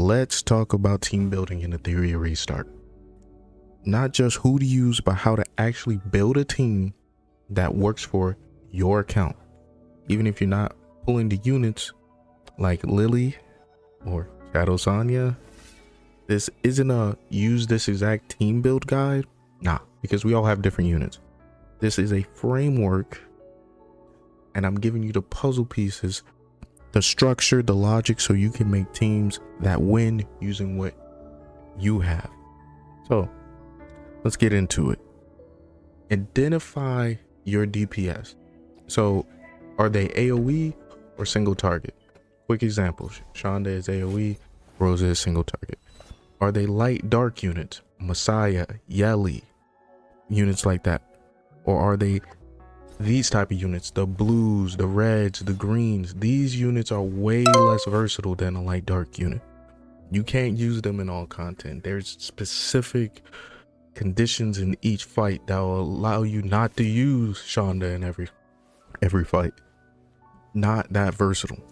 let's talk about team building in Etheria Restart. Not just who to use, but how to actually build a team that works for your account. Even if you're not pulling the units like Lily or Shadow Sonya, this isn't a use this exact team build guide. Nah, because we all have different units. This is a framework, and I'm giving you the puzzle pieces, the structure, the logic, so you can make teams that win using what you have. So let's get into it. Identify your DPS. So are they AoE or single target? Quick examples: Shonda is AoE, Rosa is single target. Are they light dark units? Messiah, Yeli, units like that? Or are they these type of units, the blues, the reds, the greens? These units are way less versatile than a light dark unit. You can't use them in all content. There's specific conditions in each fight that will allow you not to use Shonda in every fight. Not that versatile.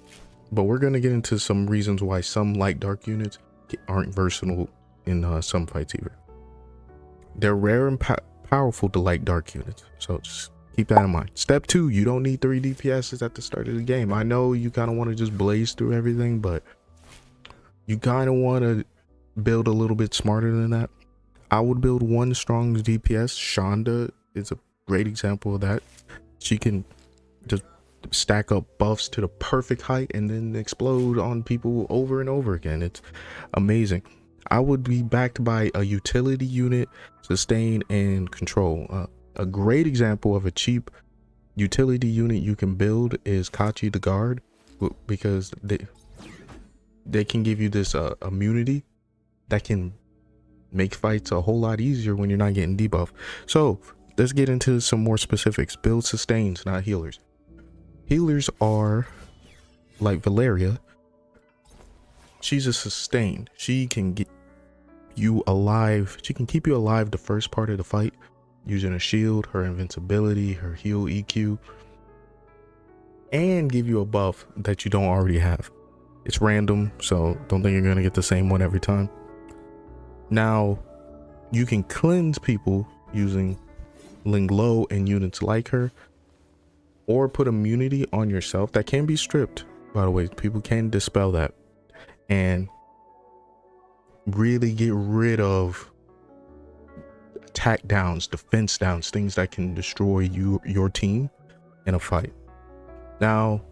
But we're going to get into some reasons why some light dark units aren't versatile in some fights either. They're rare and powerful to light dark units, so just keep that in mind. Step 2, you don't need 3 DPSs at the start of the game. I know you kind of want to just blaze through everything, but you kind of want to build a little bit smarter than that. I would build 1 strong DPS. Shonda is a great example of that. She can just stack up buffs to the perfect height and then explode on people over and over again. It's amazing. I would be backed by a utility unit, sustain, and control. A great example of a cheap utility unit you can build is Kachi the Guard, because they can give you this immunity that can make fights a whole lot easier when you're not getting debuff. So let's get into some more specifics. Build sustains, not healers. Healers are like Valeria. She's a sustain. She can get you alive. She can keep you alive the first part of the fight using a shield, her invincibility, her heal EQ, and give you a buff that you don't already have. It's random, so don't think you're going to get the same one every time. Now, you can cleanse people using Ling Lo and units like her, or put immunity on yourself that can be stripped, by the way. People can dispel that and really get rid of attack downs, defense downs, things that can destroy your team in a fight. Now,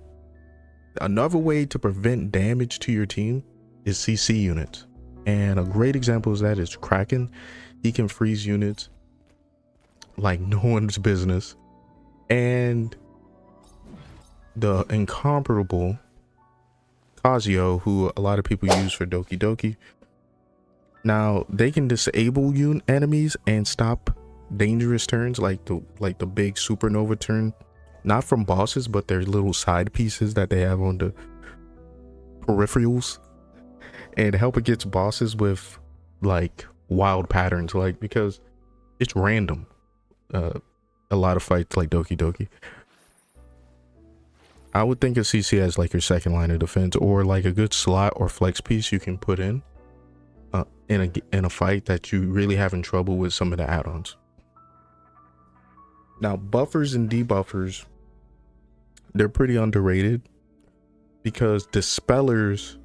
another way to prevent damage to your team is CC units, and a great example of that is Kraken. He can freeze units like no one's business. And the incomparable Kazuo, who a lot of people use for Doki Doki. Now, they can disable enemies and stop dangerous turns like the big supernova turn, not from bosses, but their little side pieces that they have on the peripherals, and help against bosses with like wild patterns, like, because it's random. A lot of fights like Doki Doki, I would think of CC as like your second line of defense, or like a good slot or flex piece you can put in a fight that you really having trouble with some of the add-ons. Now, buffers and debuffers, they're pretty underrated because dispellers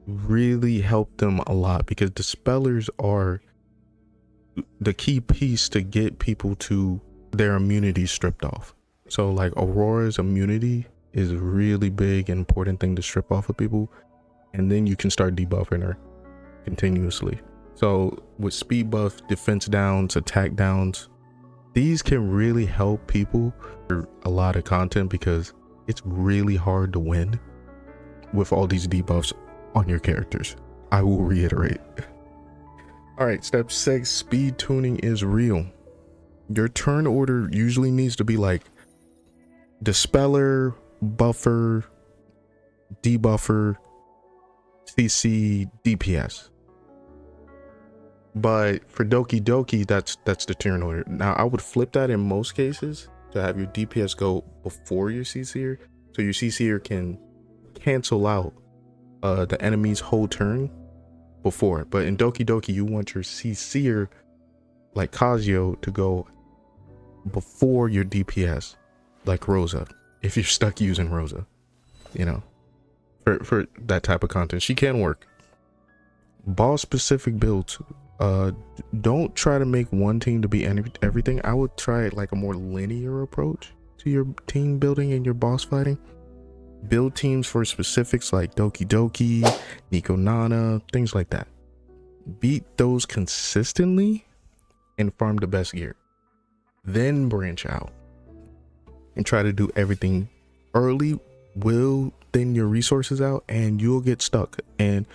really help them a lot, because dispellers are the key piece to get people to their immunity stripped off. So like Aurora's immunity is a really big and important thing to strip off of people, and then you can start debuffing her continuously. So with speed buff, defense downs, attack downs, these can really help people for a lot of content, because it's really hard to win with all these debuffs on your characters. I will reiterate. All right, step 6, speed tuning is real. Your turn order usually needs to be like dispeller, buffer, debuffer, CC, DPS. But for Doki Doki, that's the turn order. Now, I would flip that in most cases to have your DPS go before your CCer, so your CCer can cancel out the enemy's whole turn before. But in Doki Doki, you want your CCer like Kazuyo to go before your DPS, like Rosa, if you're stuck using Rosa, you know, for that type of content. She can work. Boss specific builds, don't try to make one team to be everything. I would try like a more linear approach to your team building and your boss fighting. Build teams for specifics like Doki Doki, Nico Nana, things like that. Beat those consistently and farm the best gear. Then branch out and try to do everything early. Will thin your resources out and you'll get stuck and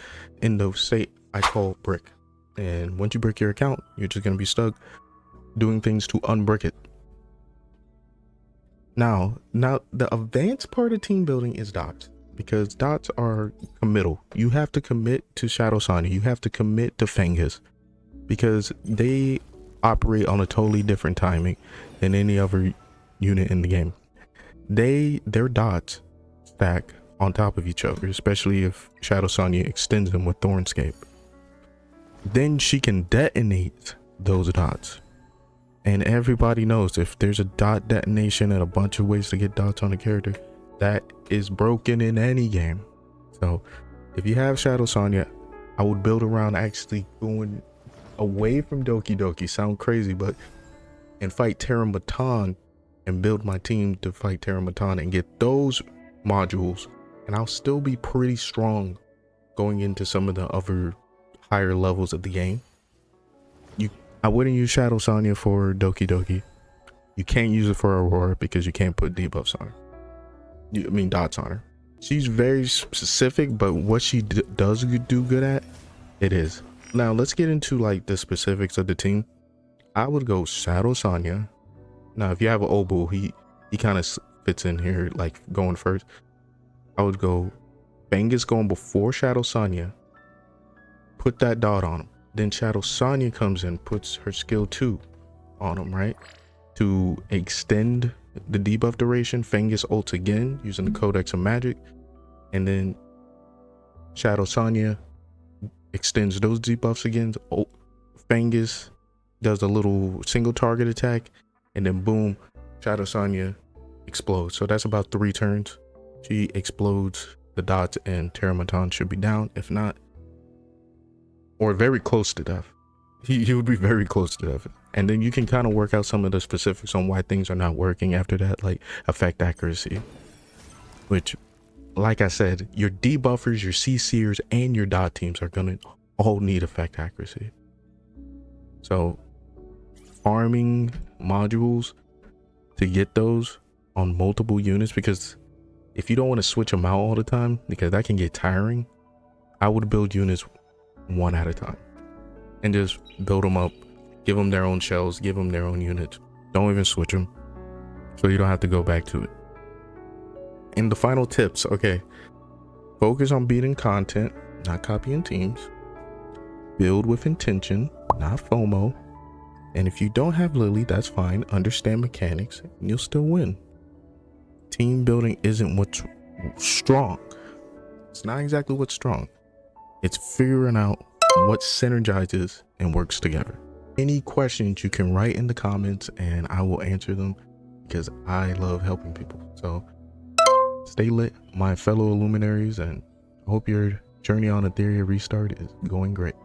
in the state I call brick. And once you brick your account, you're just gonna be stuck doing things to unbrick it. Now the advanced part of team building is dots, because dots are committal. You have to commit to Shadow Sonya, you have to commit to Fengus, because they operate on a totally different timing than any other unit in the game. Their dots stack on top of each other, especially if Shadow Sonya extends them with Thornscape. Then she can detonate those dots. And everybody knows if there's a dot detonation and a bunch of ways to get dots on a character, that is broken in any game. So if you have Shadow Sonya, I would build around actually going away from Doki Doki. Sound crazy, but and fight Terra Matan and build my team to fight Terra Matan and get those modules, and I'll still be pretty strong going into some of the other higher levels of the game. I wouldn't use Shadow Sonya for Doki Doki. You can't use it for Aurora because you can't put debuffs on her. Dots on her. She's very specific, but what she does do good at, it is. Now let's get into like the specifics of the team. I would go Shadow Sonya. Now if you have an Obu, he kind of fits in here, like going first. I would go Fengus going before Shadow Sonya. Put that dot on him. Then Shadow Sonya comes in, puts her skill 2 on him, right? To extend the debuff duration. Fengus ults again using the Codex of Magic. And then Shadow Sonya extends those debuffs again. Fengus does a little single target attack. And then boom, Shadow Sonya explodes. So that's about 3 turns. She explodes the dots and Terra Matan should be down. If not, or very close to death. He would be very close to death. And then you can kind of work out some of the specifics on why things are not working after that, like effect accuracy. Which, like I said, your debuffers, your CCers, and your dot teams are gonna all need effect accuracy. So farming modules to get those on multiple units, because if you don't want to switch them out all the time, because that can get tiring, I would build units one at a time and just build them up, give them their own shells, give them their own units. Don't even switch them, so you don't have to go back to it. And the final tips, okay, focus on beating content, not copying teams. Build with intention, not FOMO. And if you don't have Lily, that's fine. Understand mechanics and you'll still win. Team building isn't what's strong. It's not exactly what's strong. It's figuring out what synergizes and works together. Any questions you can write in the comments and I will answer them, because I love helping people. So stay lit, my fellow Illuminaries, and I hope your journey on Etheria Restart is going great.